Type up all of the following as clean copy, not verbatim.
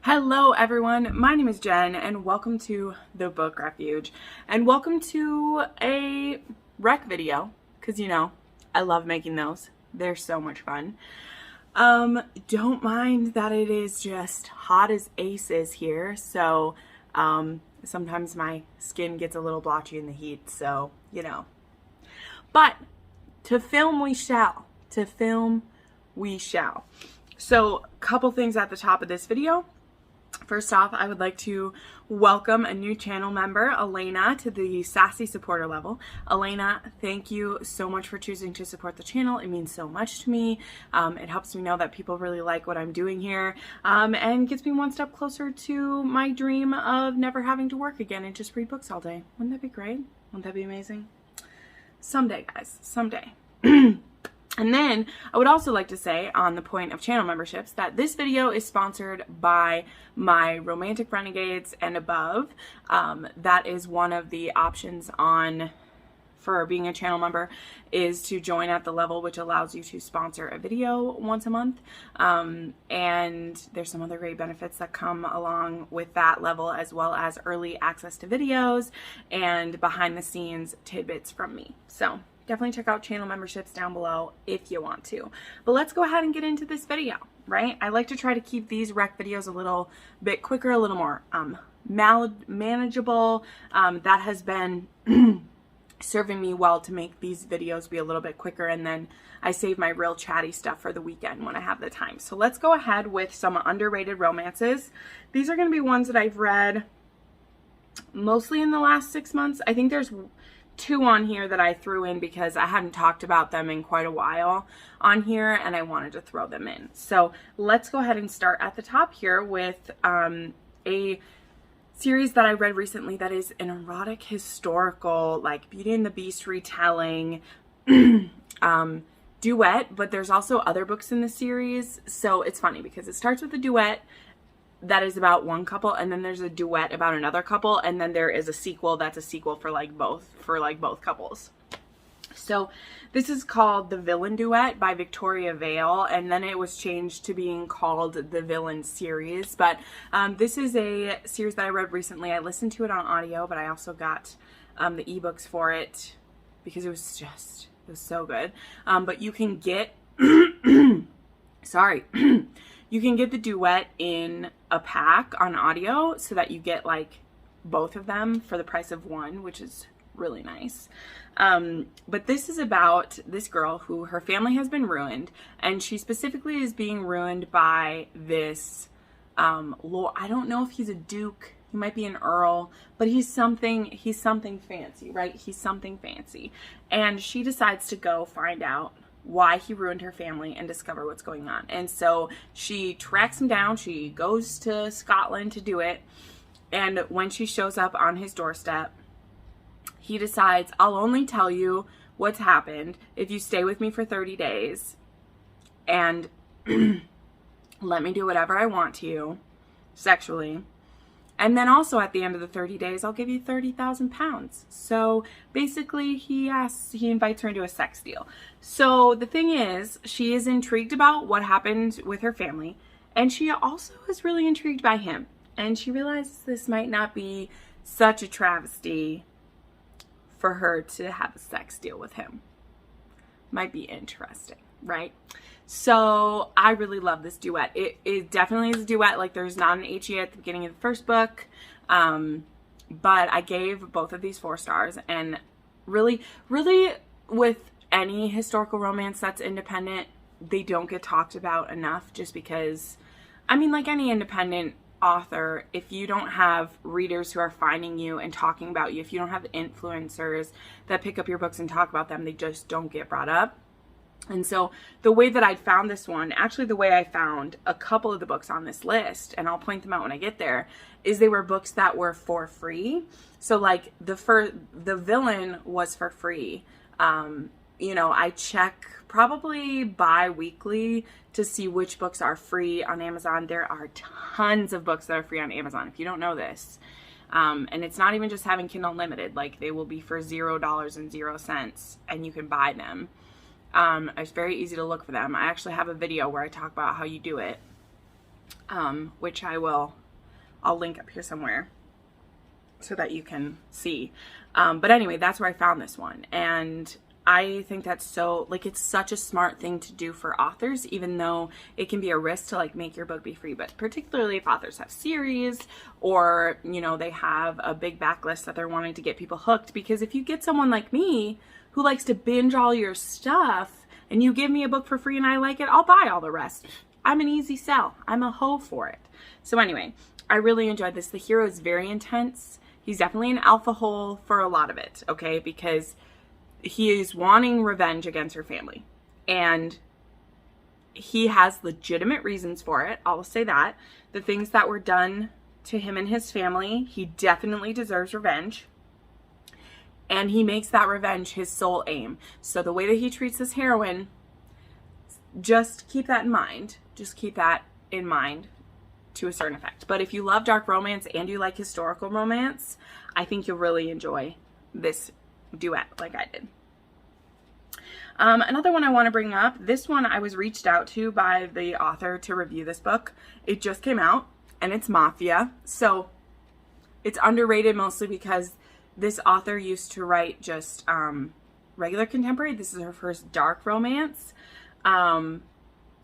Hello everyone, my name is Jen and welcome to the book Refuge and welcome to a rec video because I love making those. They're so much fun. Don't mind that it is just hot as aces here, so sometimes my skin gets a little blotchy in the heat, so but to film we shall. So a couple things at the top of this video. First off, I would like to welcome a new channel member, Elena, to the Sassy Supporter level. Elena, thank you so much for choosing to support the channel. It means so much to me. It helps me know that people really like what I'm doing here, and gets me one step closer to my dream of never having to work again and just read books all day. Wouldn't that be great? Wouldn't that be amazing? Someday, guys, someday. And then I would also like to say, on the point of channel memberships, that this video is sponsored by my Romantic Renegades and above. That is one of the options for being a channel member, is to join at the level which allows you to sponsor a video once a month. And there's some other great benefits that come along with that level, as well as early access to videos and behind the scenes tidbits from me. So definitely check out channel memberships down below if you want to. But let's go ahead and get into this video, right? I like to try to keep these rec videos a little bit quicker, a little more manageable. That has been serving me well, to make these videos be a little bit quicker, and then I save my real chatty stuff for the weekend when I have the time. So let's go ahead with some underrated romances. These are going to be ones that I've read mostly in the last 6 months. I think there's two on here that I threw in because I hadn't talked about them in quite a while on here and I wanted to throw them in. So let's go ahead and start at the top here with a series that I read recently that is an erotic historical, like Beauty and the Beast retelling duet, but there's also other books in the series. So it's funny because it starts with a duet that is about one couple, and then there's a duet about another couple, and then there is a sequel that's a sequel for both couples. So this is called the Villain Duet by Victoria Vale, and then it was changed to being called the Villain series. But this is a series that I read recently. I listened to it on audio, but I also got the ebooks for it because it was so good. But you can get sorry. You can get the duet in a pack on audio so that you get like both of them for the price of one, which is really nice. But this is about this girl who her family has been ruined, and she specifically is being ruined by this lord. I don't know if he's a duke. He might be an earl, but he's something fancy, right? He's something fancy. And she decides to go find out why he ruined her family and discover what's going on. And so she tracks him down. She goes to Scotland to do it. And when she shows up on his doorstep, he decides, I'll only tell you what's happened if you stay with me for 30 days and let me do whatever I want to you sexually. And then also at the end of the 30 days, I'll give you 30,000 pounds. So basically he invites her into a sex deal. So the thing is, she is intrigued about what happened with her family. And she also is really intrigued by him. And she realizes this might not be such a travesty for her to have a sex deal with him. Might be interesting, right? So I really love this duet. It definitely is a duet. Like, there's not an HE at the beginning of the first book. But I gave both of these 4 stars. And really, really, with any historical romance that's independent, they don't get talked about enough, just because, I mean, like any independent author, if you don't have readers who are finding you and talking about you, if you don't have influencers that pick up your books and talk about them, they just don't get brought up. And so the way that I found this one, actually the way I found a couple of the books on this list, and I'll point them out when I get there, is they were books that were for free. So like the Villain was for free. I check probably bi-weekly to see which books are free on Amazon. There are tons of books that are free on Amazon, if you don't know this. And it's not even just having Kindle Unlimited. Like, they will be for $0.00 and you can buy them. It's very easy to look for them. I actually have a video where I talk about how you do it. which I'll link up here somewhere so that you can see. But anyway, that's where I found this one. And I think that's so, like, it's such a smart thing to do for authors, even though it can be a risk to, like, make your book be free. But particularly if authors have series or, you know, they have a big backlist that they're wanting to get people hooked. Because if you get someone like me who likes to binge all your stuff and you give me a book for free and I like it, I'll buy all the rest. I'm an easy sell. I'm a hoe for it. So anyway, I really enjoyed this. The hero is very intense. He's definitely an alpha hole for a lot of it, okay? Because he is wanting revenge against her family. And he has legitimate reasons for it. I'll say that. The things that were done to him and his family, he definitely deserves revenge. And he makes that revenge his sole aim. So the way that he treats this heroine, just keep that in mind. Just keep that in mind to a certain effect. But if you love dark romance and you like historical romance, I think you'll really enjoy this duet like I did. Another one I want to bring up, this one I was reached out to by the author to review this book. It just came out and it's Mafia. So it's underrated mostly because this author used to write just regular contemporary. This is her first dark romance. And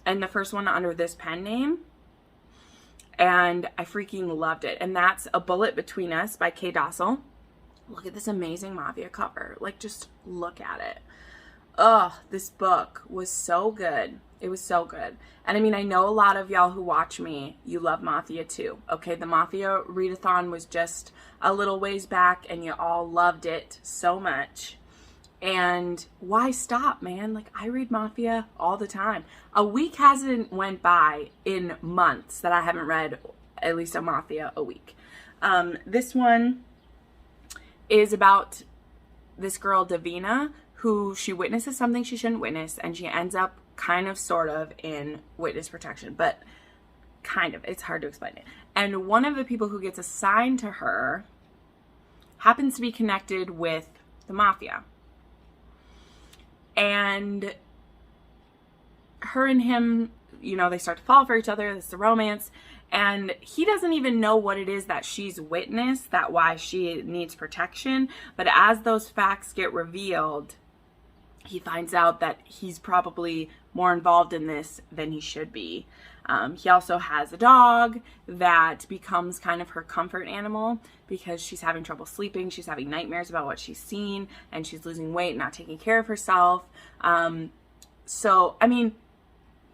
the first one under this pen name. And I freaking loved it. And that's A Bullet Between Us by K. Dosal. Look at this amazing Mafia cover. Like, just look at it. Ugh, this book was so good. It was so good. And I mean, I know a lot of y'all who watch me, you love Mafia too. Okay, the Mafia readathon was just a little ways back and you all loved it so much. And why stop, man? Like, I read Mafia all the time. A week hasn't went by in months that I haven't read at least a Mafia a week. This one is about this girl, Davina, who she witnesses something she shouldn't witness, and she ends up kind of, sort of, in witness protection, but kind of. It's hard to explain it. And one of the people who gets assigned to her happens to be connected with the Mafia. And her and him, you know, they start to fall for each other. This is a romance. And he doesn't even know what it is that she's witnessed, that why she needs protection. But as those facts get revealed, he finds out that he's probably more involved in this than he should be. He also has a dog that becomes kind of her comfort animal because she's having trouble sleeping. She's having nightmares about what she's seen, and she's losing weight, not taking care of herself. So, I mean,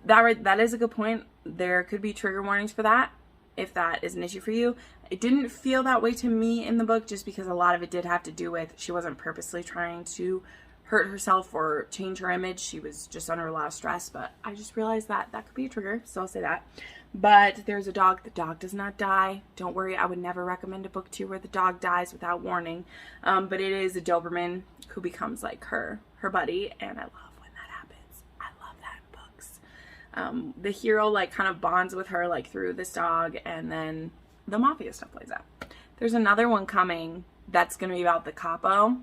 that is a good point. There could be trigger warnings for that, if that is an issue for you. It didn't feel that way to me in the book, just because a lot of it did have to do with she wasn't purposely trying to hurt herself or change her image. She was just under a lot of stress, but I just realized that that could be a trigger, so I'll say that. But there's a dog. The dog does not die. Don't worry, I would never recommend a book to you where the dog dies without warning. But it is a Doberman who becomes like her buddy, and I love when that happens. I love that in books. The hero like kind of bonds with her like through this dog, and then the Mafia stuff plays out. There's another one coming that's going to be about the capo,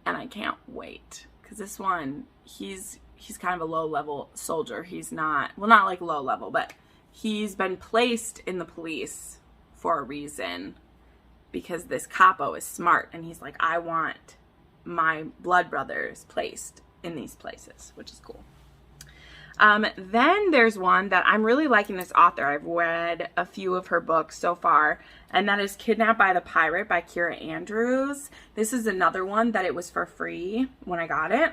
and I can't wait, because this one, he's kind of a low-level soldier. He's not, well, not like low-level, but he's been placed in the police for a reason, because this capo is smart, and he's like, I want my blood brothers placed in these places, which is cool. Then there's one that I'm really liking this author. I've read a few of her books so far, and that is Kidnapped by the Pirate by Kiera Andrews. This is another one that it was for free when I got it.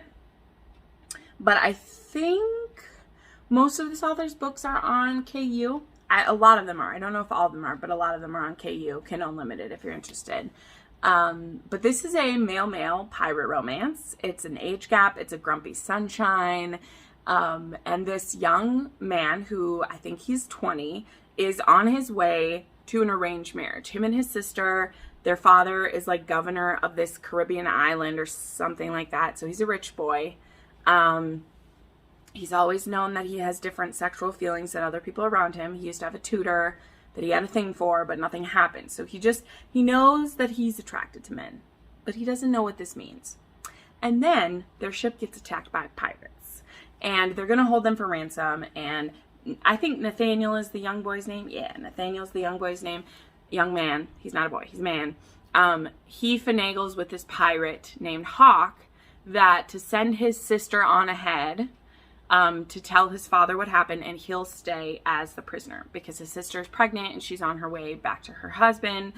But I think most of this author's books are on KU. A lot of them are. I don't know if all of them are, but a lot of them are on KU, Kindle Unlimited, if you're interested. But this is a male-male pirate romance. It's an age gap. It's a grumpy sunshine. And this young man, who I think he's 20, is on his way to an arranged marriage. Him and his sister, their father is like governor of this Caribbean island or something like that. So he's a rich boy. He's always known that he has different sexual feelings than other people around him. He used to have a tutor that he had a thing for, but nothing happened. So he knows that he's attracted to men, but he doesn't know what this means. And then their ship gets attacked by pirates. And they're going to hold them for ransom, and I think Nathaniel is the young boy's name. Yeah, Nathaniel's the young boy's name. Young man. He's not a boy. He's a man. He finagles with this pirate named Hawk that to send his sister on ahead to tell his father what happened, and he'll stay as the prisoner because his sister is pregnant and she's on her way back to her husband.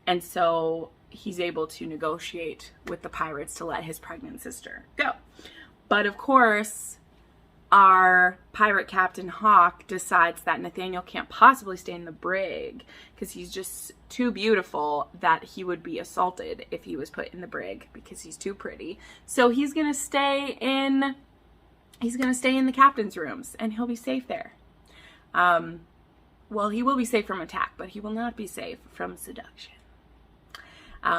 And so he's able to negotiate with the pirates to let his pregnant sister go. But of course, our pirate captain Hawk decides that Nathaniel can't possibly stay in the brig because he's just too beautiful, that he would be assaulted if he was put in the brig because he's too pretty. So he's gonna stay in the captain's rooms and he'll be safe there. Well, he will be safe from attack, but he will not be safe from seduction.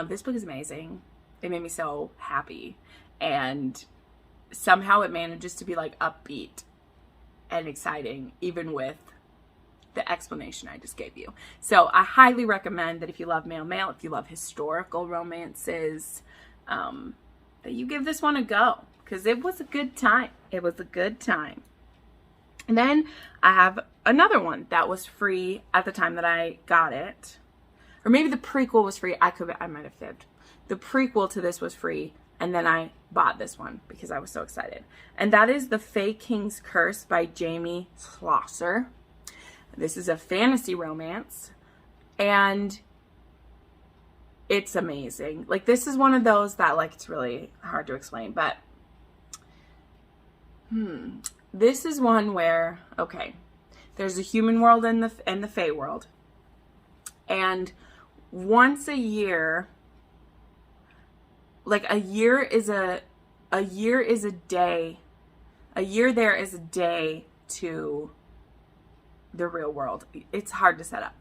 This book is amazing. It made me so happy, and somehow it manages to be like upbeat and exciting, even with the explanation I just gave you. So I highly recommend that if you love male, if you love historical romances, that you give this one a go, because it was a good time. It was a good time. And then I have another one that was free at the time that I got it. Or maybe the prequel was free. I might have fibbed. The prequel to this was free, and then I bought this one because I was so excited. And that is The Fae King's Curse by Jamie Schlosser. This is a fantasy romance, and it's amazing. Like, this is one of those that, like, it's really hard to explain, but this is one where, okay, there's a human world and the Fae world, and once a year, like a year there is a day to the real world. It's hard to set up.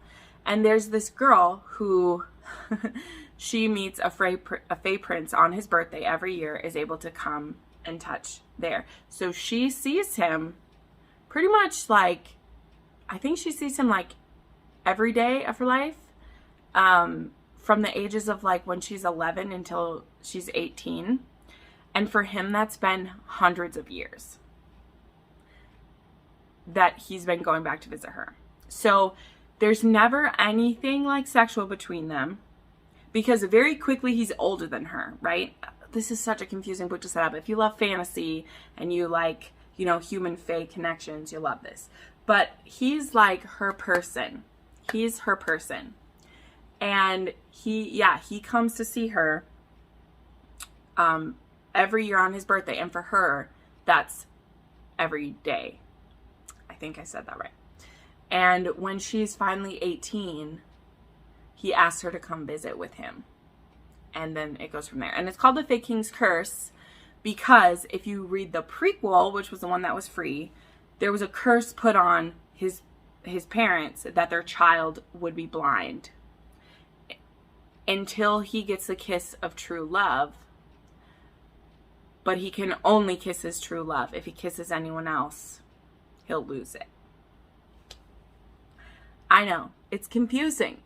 And there's this girl who she meets a Fae prince on his birthday every year, is able to come and touch there. So she sees him pretty much like, I think she sees him like every day of her life. From the ages of like when she's 11 until she's 18. And for him, that's been hundreds of years that he's been going back to visit her. So there's never anything like sexual between them, because very quickly he's older than her, right? This is such a confusing book to set up. If you love fantasy and you like, you know, human Fae connections, you'll love this. But he's like her person. He's her person. And he comes to see her every year on his birthday. And for her, that's every day. I think I said that right. And when she's finally 18, he asks her to come visit with him. And then it goes from there. And it's called The Fae King's Curse because if you read the prequel, which was the one that was free, there was a curse put on his parents that their child would be blind until he gets the kiss of true love. But he can only kiss his true love. If he kisses anyone else, he'll lose it. I know, it's confusing.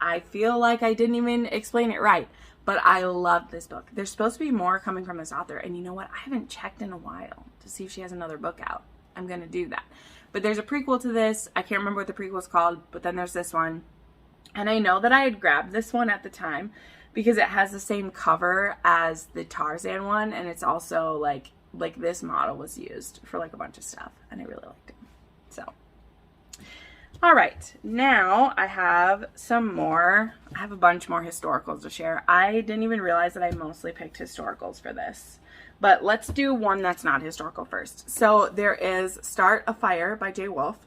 I feel like I didn't even explain it right, but I love this book. There's supposed to be more coming from this author, and you know what? I haven't checked in a while to see if she has another book out. I'm going to do that. But there's a prequel to this. I can't remember what the prequel is called, but then there's this one. And I know that I had grabbed this one at the time because it has the same cover as the Tarzan one, and it's also like this model was used for like a bunch of stuff, and I really liked it. So, all right, now I have a bunch more historicals to share. I didn't even realize that I mostly picked historicals for this, but let's do one that's not historical first. So there is Start a Fire by J. Wolfe.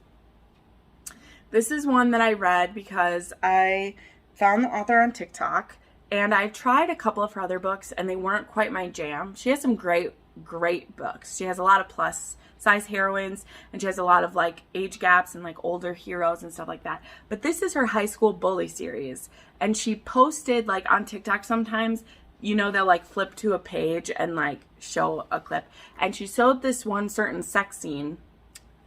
This is one that I read because I found the author on TikTok, and I've tried a couple of her other books, and they weren't quite my jam. She has some great books. She has a lot of plus size heroines, and she has a lot of like age gaps and like older heroes and stuff like that. But this is her high school bully series, and she posted like on TikTok sometimes, you know, they'll like flip to a page and like show a clip, and she showed this one certain sex scene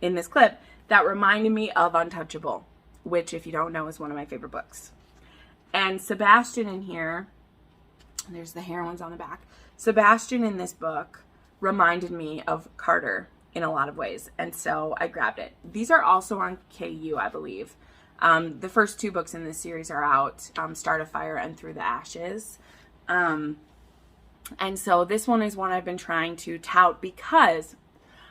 in this clip that reminded me of Untouchable, which, if you don't know, is one of my favorite books. And Sebastian in here, there's the heroines on the back. Sebastian in this book reminded me of Carter in a lot of ways. And so I grabbed it. These are also on KU, I believe. The first 2 books in this series are out, Start a Fire and Through the Ashes. And so this one is one I've been trying to tout because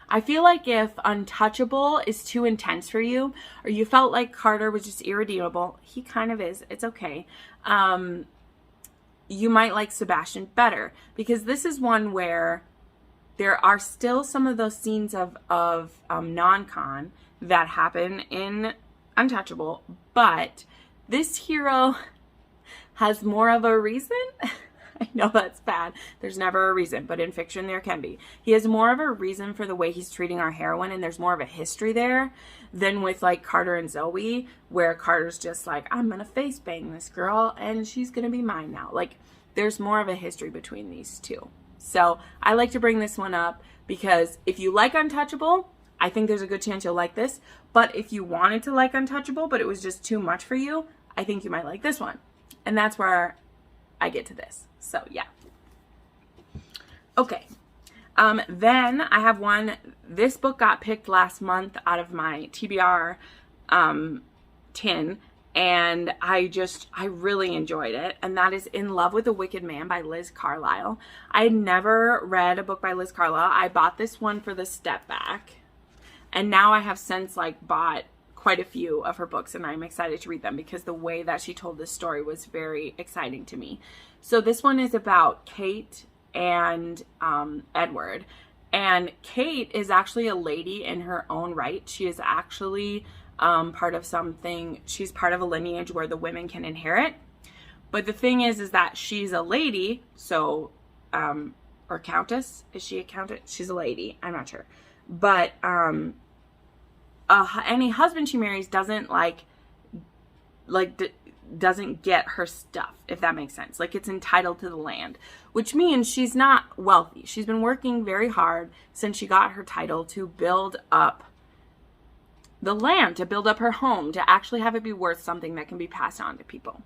I feel like if Untouchable is too intense for you, or you felt like Carter was just irredeemable, he kind of is, it's okay, you might like Sebastian better, because this is one where there are still some of those scenes of non-con that happen in Untouchable, but this hero has more of a reason. I know that's bad. There's never a reason, but in fiction there can be. He has more of a reason for the way he's treating our heroine, and there's more of a history there than with like Carter and Zoe, where Carter's just like, I'm gonna face bang this girl and she's gonna be mine now. Like, there's more of a history between these two. So I like to bring this one up because if you like Untouchable, I think there's a good chance you'll like this. But if you wanted to like Untouchable, but it was just too much for you, I think you might like this one. And that's where I get to this. So yeah. Okay. Then I have one. This book got picked last month out of my TBR tin, and I really enjoyed it, and that is In Love with a Wicked Man by Liz Carlyle. I had never read a book by Liz Carlyle. I bought this one for the step back, and now I have since like bought quite a few of her books, and I'm excited to read them because the way that she told this story was very exciting to me. So this one is about Kate and Edward, and Kate is actually a lady in her own right. She is actually part of something. She's part of a lineage where the women can inherit, but the thing is that she's a lady, so or countess, is she a countess? She's a lady, I'm not sure, but any husband she marries doesn't doesn't get her stuff, if that makes sense. Like, it's entitled to the land, which means she's not wealthy. She's been working very hard since she got her title to build up the land, to build up her home, to actually have it be worth something that can be passed on to people.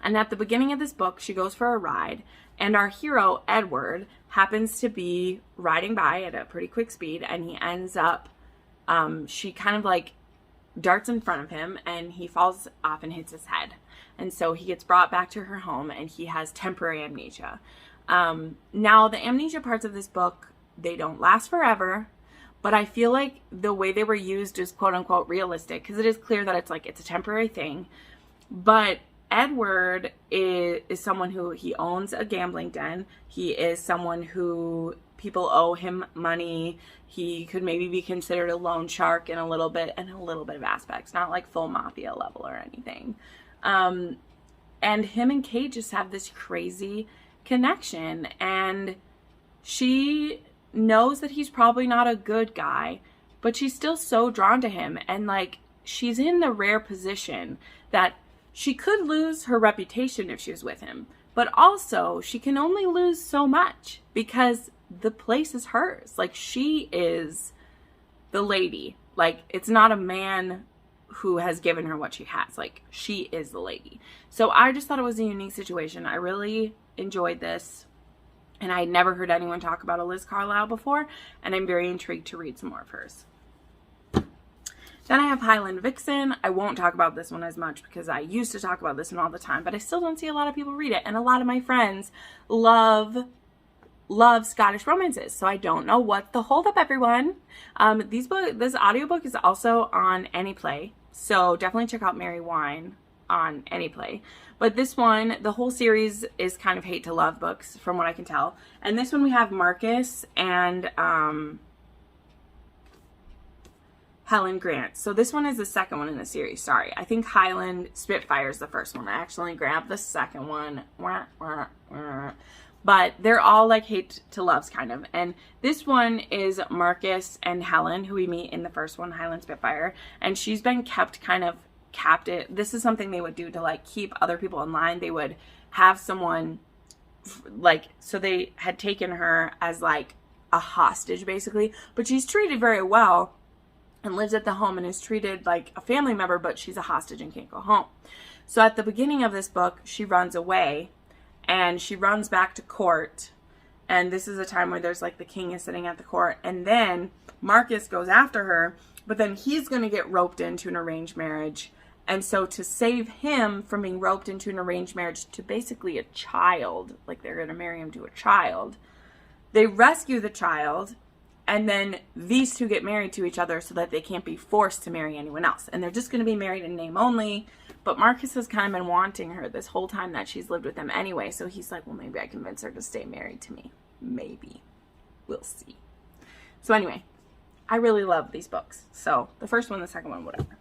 And at the beginning of this book, she goes for a ride, and our hero, Edward, happens to be riding by at a pretty quick speed, and he ends up, she kind of like darts in front of him, and he falls off and hits his head. And so he gets brought back to her home, and he has temporary amnesia. Now, the amnesia parts of this book, they don't last forever, but I feel like the way they were used is quote-unquote realistic, because it is clear that it's a temporary thing. But Edward is someone who, he owns a gambling den. He is someone who people owe him money. He could maybe be considered a loan shark in a little bit of aspects, not like full mafia level or anything. And him and Kate just have this crazy connection, and she knows that he's probably not a good guy, but she's still so drawn to him. And like, she's in the rare position that she could lose her reputation if she was with him, but also she can only lose so much because the place is hers. Like, she is the lady. Like, it's not a man who has given her what she has. Like, she is the lady. So I just thought it was a unique situation. I really enjoyed this, and I had never heard anyone talk about a Liz Carlyle before, and I'm very intrigued to read some more of hers. Then I have Highland Vixen. I won't talk about this one as much because I used to talk about this one all the time, but I still don't see a lot of people read it, and a lot of my friends love Scottish romances, so I don't know what the hold up, everyone. This audiobook is also on Anyplay, so definitely check out Mary Wine on Anyplay. But this one, the whole series is kind of hate to love books from what I can tell. And this one we have Marcus and Helen Grant. So this one is the second one in the series. Sorry, I think Highland Spitfire is the first one. I actually grabbed the second one. But they're all like hate to loves kind of. And this one is Marcus and Helen, who we meet in the first one, Highland Spitfire. And she's been kept kind of captive. This is something they would do to like keep other people in line. They would have someone like, so they had taken her as like a hostage basically. But she's treated very well and lives at the home and is treated like a family member, but she's a hostage and can't go home. So at the beginning of this book, she runs away. And she runs back to court And this is a time where there's like the king is sitting at the court, and then Marcus goes after her, but then he's going to get roped into an arranged marriage. And so to save him from being roped into an arranged marriage to basically a child, like they're going to marry him to a child, they rescue the child, and then these two get married to each other so that they can't be forced to marry anyone else. And they're just going to be married in name only. But Marcus has kind of been wanting her this whole time that she's lived with him anyway. So he's like, well, maybe I convince her to stay married to me. Maybe. We'll see. So anyway, I really love these books. So the first one, the second one, whatever.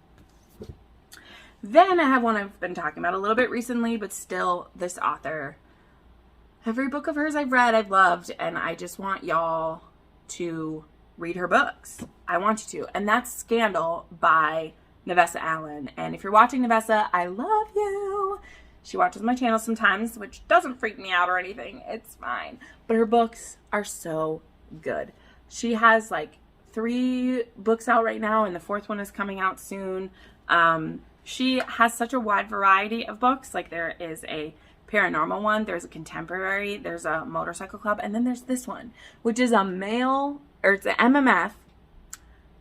Then I have one I've been talking about a little bit recently, but still this author. Every book of hers I've read, I've loved, and I just want y'all to read her books. I want you to. And that's Scandal by Navessa Allen. And if you're watching, Navessa, I love you. She watches my channel sometimes, which doesn't freak me out or anything. It's fine. But her books are so good. She has like 3 books out right now, and the 4th one is coming out soon. She has such a wide variety of books. Like there is a paranormal one, there's a contemporary, there's a motorcycle club, and then there's this one, which is a male, or it's an MMF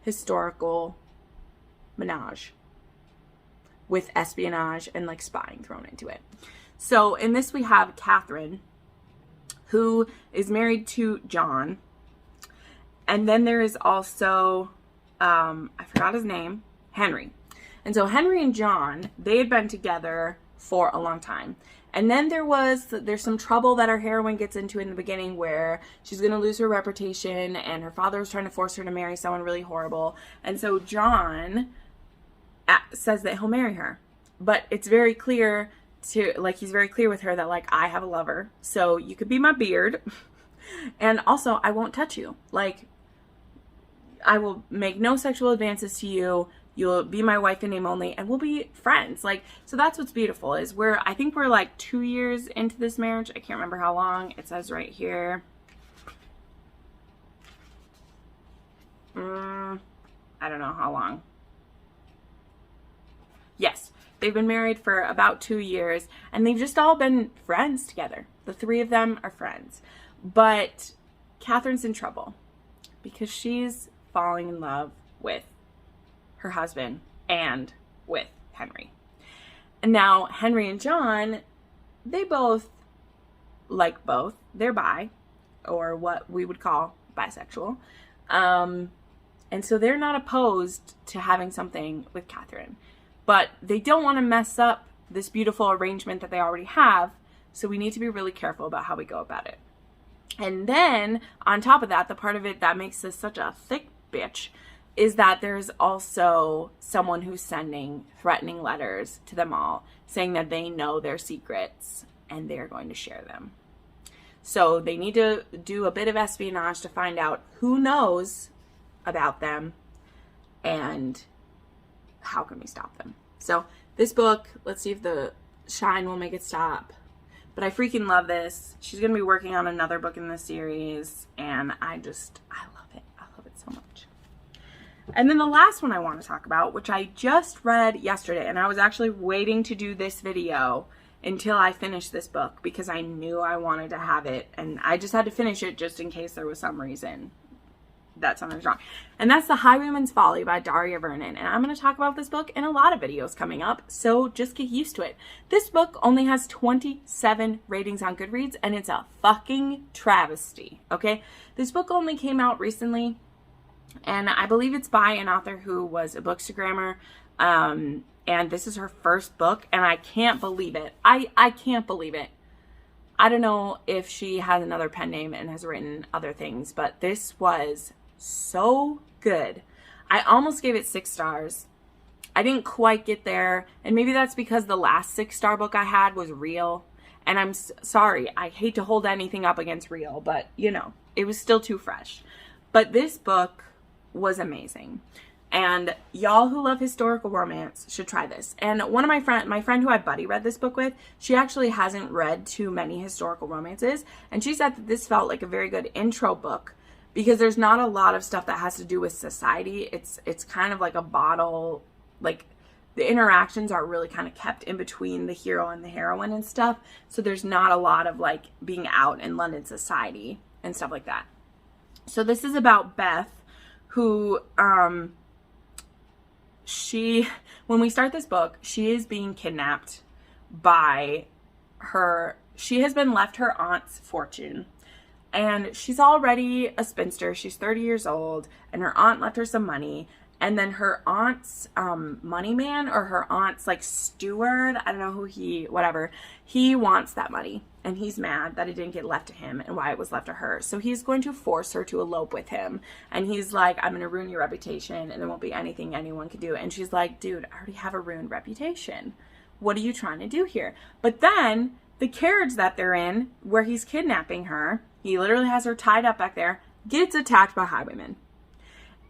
historical menage with espionage and like spying thrown into it. So in this we have Catherine, who is married to John, and then there is also I forgot his name, Henry. And so Henry and John, they had been together for a long time. And then there's some trouble that our heroine gets into in the beginning where she's going to lose her reputation, and her father is trying to force her to marry someone really horrible. And so John says that he'll marry her. But it's very clear he's very clear with her that like, I have a lover, so you could be my beard. And also I won't touch you. Like, I will make no sexual advances to you. You'll be my wife in name only, and we'll be friends. Like, so that's what's beautiful is I think we're like 2 years into this marriage. I can't remember how long. It says right here. I don't know how long. Yes, they've been married for about 2 years, and they've just all been friends together. The 3 of them are friends. But Catherine's in trouble because she's falling in love with her husband and with Henry. And now Henry and John, they both like both. They're bi, or what we would call bisexual. And so they're not opposed to having something with Catherine. But they don't want to mess up this beautiful arrangement that they already have. So we need to be really careful about how we go about it. And then on top of that, the part of it that makes this such a thick bitch is that there's also someone who's sending threatening letters to them all saying that they know their secrets and they're going to share them. So they need to do a bit of espionage to find out who knows about them and how can we stop them. So this book, let's see if the shine will make it stop. But I freaking love this. She's going to be working on another book in the series, and I love it. I love it so much. And then the last one I want to talk about, which I just read yesterday, and I was actually waiting to do this video until I finished this book because I knew I wanted to have it, and I just had to finish it just in case there was some reason that something was wrong. And that's The Highwayman's Folly by Daria Vernon. And I'm going to talk about this book in a lot of videos coming up, so just get used to it. This book only has 27 ratings on Goodreads, and it's a fucking travesty, okay? This book only came out recently, and I believe it's by an author who was a bookstagrammer, and this is her first book, and I can't believe it. I can't believe it. I don't know if she has another pen name and has written other things, but this was so good. I almost gave it 6 stars. I didn't quite get there, and maybe that's because the last 6-star book I had was Real, and I'm sorry. I hate to hold anything up against Real, but, you know, it was still too fresh. But this book was amazing. And y'all who love historical romance should try this. And one of my friend who I buddy read this book with, she actually hasn't read too many historical romances. And she said that this felt like a very good intro book because there's not a lot of stuff that has to do with society. It's kind of like a bottle, like the interactions are really kind of kept in between the hero and the heroine and stuff. So there's not a lot of like being out in London society and stuff like that. So this is about Beth, who, when we start this book, she is being kidnapped by she has been left her aunt's fortune. And she's already a spinster. She's 30 years old, and her aunt left her some money. And then her aunt's money man, or her aunt's like steward, I don't know who whatever, he wants that money. And he's mad that it didn't get left to him and why it was left to her. So he's going to force her to elope with him. And he's like, I'm going to ruin your reputation and there won't be anything anyone can do. And she's like, dude, I already have a ruined reputation. What are you trying to do here? But then the carriage that they're in, where he's kidnapping her, he literally has her tied up back there, gets attacked by highwaymen.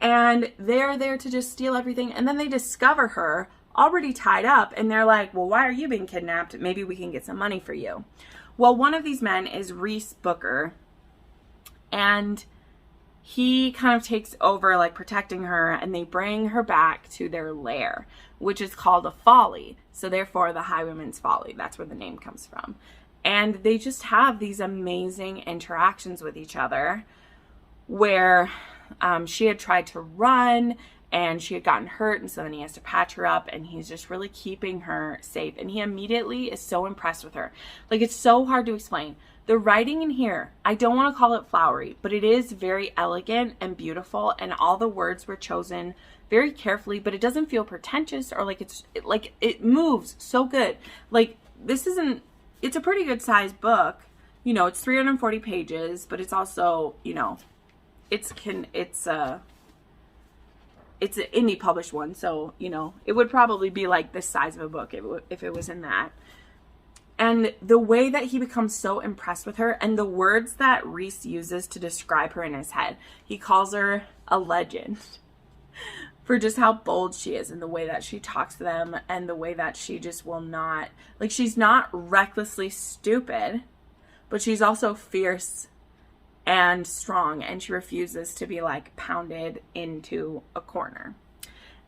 And they're there to just steal everything. And then they discover her already tied up. And they're like, well, why are you being kidnapped? Maybe we can get some money for you. Well, one of these men is Reese Booker. And he kind of takes over, like, protecting her. And they bring her back to their lair, which is called a Folly. So therefore, the Highwayman's Folly. That's where the name comes from. And they just have these amazing interactions with each other where she had tried to run and she had gotten hurt, and so then he has to patch her up, and he's just really keeping her safe. And he immediately is so impressed with her. Like, it's so hard to explain. The writing in here, I don't want to call it flowery, but it is very elegant and beautiful, and all the words were chosen very carefully, but it doesn't feel pretentious or like it moves so good. Like, it's a pretty good sized book. You know, it's 340 pages, but it's also, you know, it's an indie published one, so, you know, it would probably be like this size of a book if it was in that. And the way that he becomes so impressed with her, and the words that Reese uses to describe her in his head, he calls her a legend for just how bold she is, and the way that she talks to them, and the way that she just will not, like, she's not recklessly stupid, but she's also fierce and strong, and she refuses to be, like, pounded into a corner.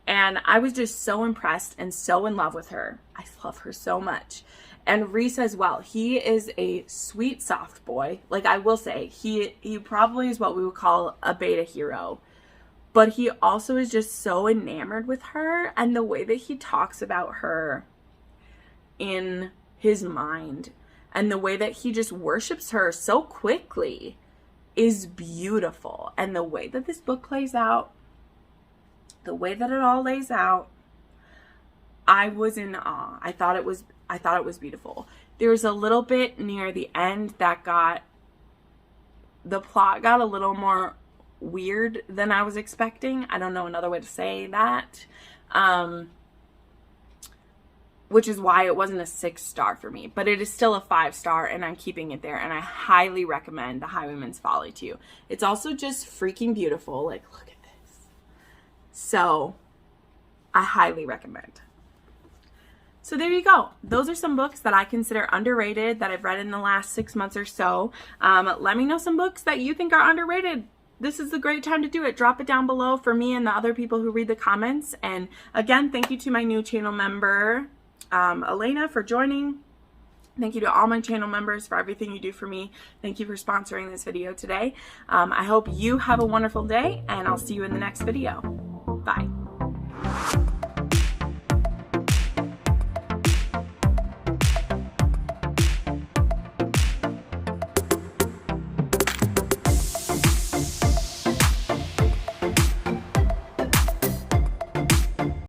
And I was just so impressed and so in love with her. I love her so much. And Reese as well. He is a sweet, soft boy. Like, I will say, he probably is what we would call a beta hero. But he also is just so enamored with her, and the way that he talks about her in his mind, and the way that he just worships her so quickly is beautiful. And the way that this book plays out, the way that it all lays out, I was in awe. I thought it was beautiful. There was a little bit near the end that the plot got a little more weird than I was expecting. I don't know another way to say that. Which is why it wasn't a 6-star for me, but it is still a 5-star, and I'm keeping it there, and I highly recommend The Highwayman's Folly to you. It's also just freaking beautiful. Like, look at this. So, I highly recommend. So there you go. Those are some books that I consider underrated that I've read in the last 6 months or so. Let me know some books that you think are underrated. This is the great time to do it. Drop it down below for me and the other people who read the comments. And again, thank you to my new channel member, Elena, for joining. Thank you to all my channel members for everything you do for me. Thank you for sponsoring this video today. I hope you have a wonderful day, and I'll see you in the next video. Bye.